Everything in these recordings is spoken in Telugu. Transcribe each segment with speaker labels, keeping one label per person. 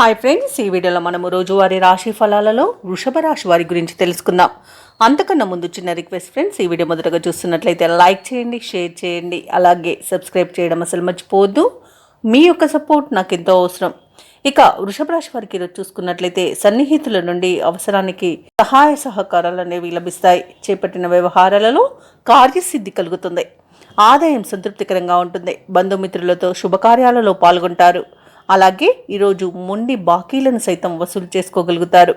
Speaker 1: హాయ్ ఫ్రెండ్స్, ఈ వీడియోలో మనము రోజువారీ రాశి ఫలాలలో వృషభ రాశి వారి గురించి తెలుసుకుందాం. అంతకన్నా ముందు చిన్న రిక్వెస్ట్ ఫ్రెండ్స్, ఈ వీడియో మొదటగా చూస్తున్నట్లయితే లైక్ చేయండి, షేర్ చేయండి, అలాగే సబ్స్క్రైబ్ చేయడం అసలు మర్చిపోవద్దు. మీ యొక్క సపోర్ట్ నాకు ఎంతో అవసరం. ఇక వృషభ రాశి వారికి ఈరోజు చూసుకున్నట్లయితే సన్నిహితుల నుండి అవసరానికి సహాయ సహకారాలు అనేవి లభిస్తాయి. చేపట్టిన వ్యవహారాలలో కార్యసిద్ధి కలుగుతుంది. ఆదాయం సంతృప్తికరంగా ఉంటుంది. బంధుమిత్రులతో శుభకార్యాలలో పాల్గొంటారు. అలాగే ఈరోజు మొండి బాకీలను సైతం వసూలు చేసుకోగలుగుతారు.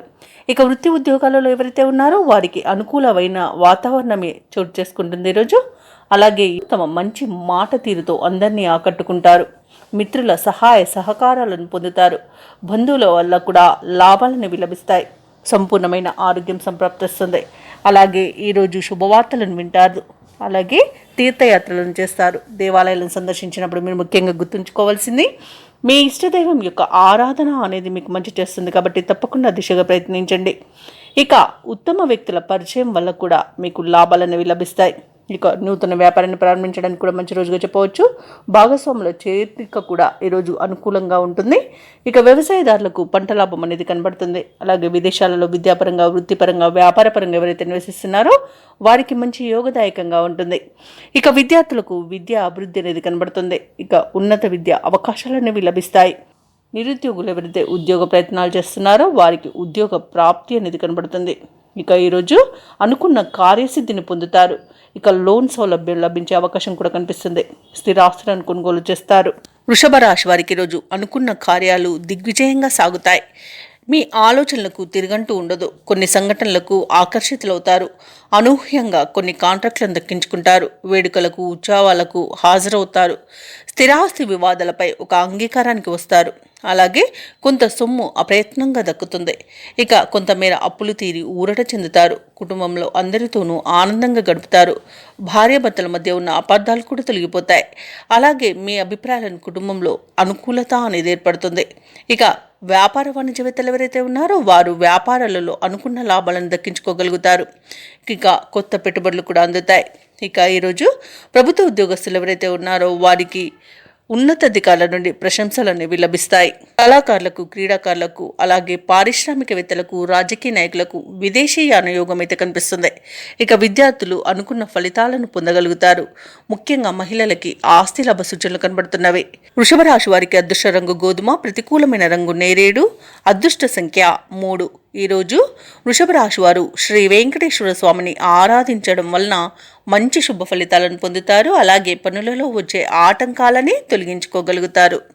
Speaker 1: ఇక వృత్తి ఉద్యోగాలలో ఎవరైతే ఉన్నారో వారికి అనుకూలమైన వాతావరణమే చోటు చేసుకుంటుంది ఈరోజు. అలాగే తమ మంచి మాట తీరుతో అందరినీ ఆకట్టుకుంటారు. మిత్రుల సహాయ సహకారాలను పొందుతారు. బంధువుల వల్ల కూడా లాభాలను లభిస్తాయి. సంపూర్ణమైన ఆరోగ్యం సంప్రాప్తిస్తుంది. అలాగే ఈరోజు శుభవార్తలను వింటారు. అలాగే తీర్థయాత్రలను చేస్తారు. దేవాలయాలను సందర్శించినప్పుడు మీరు ముఖ్యంగా గుర్తుంచుకోవాల్సింది, మీ ఇష్టదైవం యొక్క ఆరాధన అనేది మీకు మంచి చేస్తుంది. కాబట్టి తప్పకుండా దిశగా ప్రయత్నించండి. ఇక ఉత్తమ వ్యక్తుల పరిచయం వల్ల కూడా మీకు లాభాలు అనేవి లభిస్తాయి. ఇక నూతన వ్యాపారాన్ని ప్రారంభించడానికి కూడా మంచి రోజుగా చెప్పవచ్చు. భాగస్వాముల చేరిక కూడా ఈరోజు అనుకూలంగా ఉంటుంది. ఇక వ్యవసాయదారులకు పంట లాభం అనేది కనబడుతుంది. అలాగే విదేశాలలో విద్యాపరంగా, వృత్తిపరంగా, వ్యాపారపరంగా ఎవరైతే నివసిస్తున్నారో వారికి మంచి యోగదాయకంగా ఉంటుంది. ఇక విద్యార్థులకు విద్యా అభివృద్ధి అనేది కనబడుతుంది. ఇక ఉన్నత విద్య అవకాశాలు అనేవి లభిస్తాయి. నిరుద్యోగులు ఎవరైతే ఉద్యోగ ప్రయత్నాలు చేస్తున్నారో వారికి ఉద్యోగ ప్రాప్తి అనేది కనబడుతుంది. ఇక ఈరోజు అనుకున్న కార్యసిద్ధిని పొందుతారు. ఇక లోన్ సౌలభ్యం లభించే అవకాశం కూడా కనిపిస్తుంది. స్థిరాస్తులను కొనుగోలు చేస్తారు. వృషభ రాశి వారికి ఈరోజు అనుకున్న కార్యాలు దిగ్విజయంగా సాగుతాయి. మీ ఆలోచనలకు తిరగంటూ ఉండదు. కొన్ని సంఘటనలకు ఆకర్షితులవుతారు. అనూహ్యంగా కొన్ని కాంట్రాక్టులను దక్కించుకుంటారు. వేడుకలకు, ఉత్సవాలకు హాజరవుతారు. స్థిరాస్తి వివాదాలపై ఒక అంగీకారానికి వస్తారు. అలాగే కొంత సొమ్ము అప్రయత్నంగా దక్కుతుంది. ఇక కొంతమేర అప్పులు తీరి ఊరట చెందుతారు. కుటుంబంలో అందరితోనూ ఆనందంగా గడుపుతారు. భార్యాభర్తల మధ్య ఉన్న అపార్థాలు కూడా తొలగిపోతాయి. అలాగే మీ అభిప్రాయాలను కుటుంబంలో అనుకూలత అనేది ఏర్పడుతుంది. ఇక వ్యాపార వాణిజ్యవేత్తలు ఎవరైతే ఉన్నారో వారు వ్యాపారాలలో అనుకున్న లాభాలను దక్కించుకోగలుగుతారు. ఇక కొత్త పెట్టుబడులు కూడా అందుతాయి. ఇక ఈరోజు ప్రభుత్వ ఉద్యోగస్తులు ఎవరైతే ఉన్నారో వారికి ఉన్నతాధికారుల నుండి ప్రశంసలు అనేవి లభిస్తాయి. కళాకారులకు, క్రీడాకారులకు, అలాగే పారిశ్రామికవేత్తలకు, రాజకీయ నాయకులకు విదేశీయాన యోగం అయితే కనిపిస్తుంది. ఇక విద్యార్థులు అనుకున్న ఫలితాలను పొందగలుగుతారు. ముఖ్యంగా మహిళలకి ఆస్తి లాభ సూచనలు కనబడుతున్నవి. వృషభ రాశి వారికి అదృష్ట రంగు గోధుమ, ప్రతికూలమైన రంగు నేరేడు, అదృష్ట సంఖ్య 3. ఈరోజు వృషభ రాశి వారు శ్రీ వెంకటేశ్వర స్వామిని ఆరాధించడం వలన మంచి శుభ ఫలితాలను పొందుతారు. అలాగే పనులలో వచ్చే ఆటంకాలని తొలగించుకోగలుగుతారు.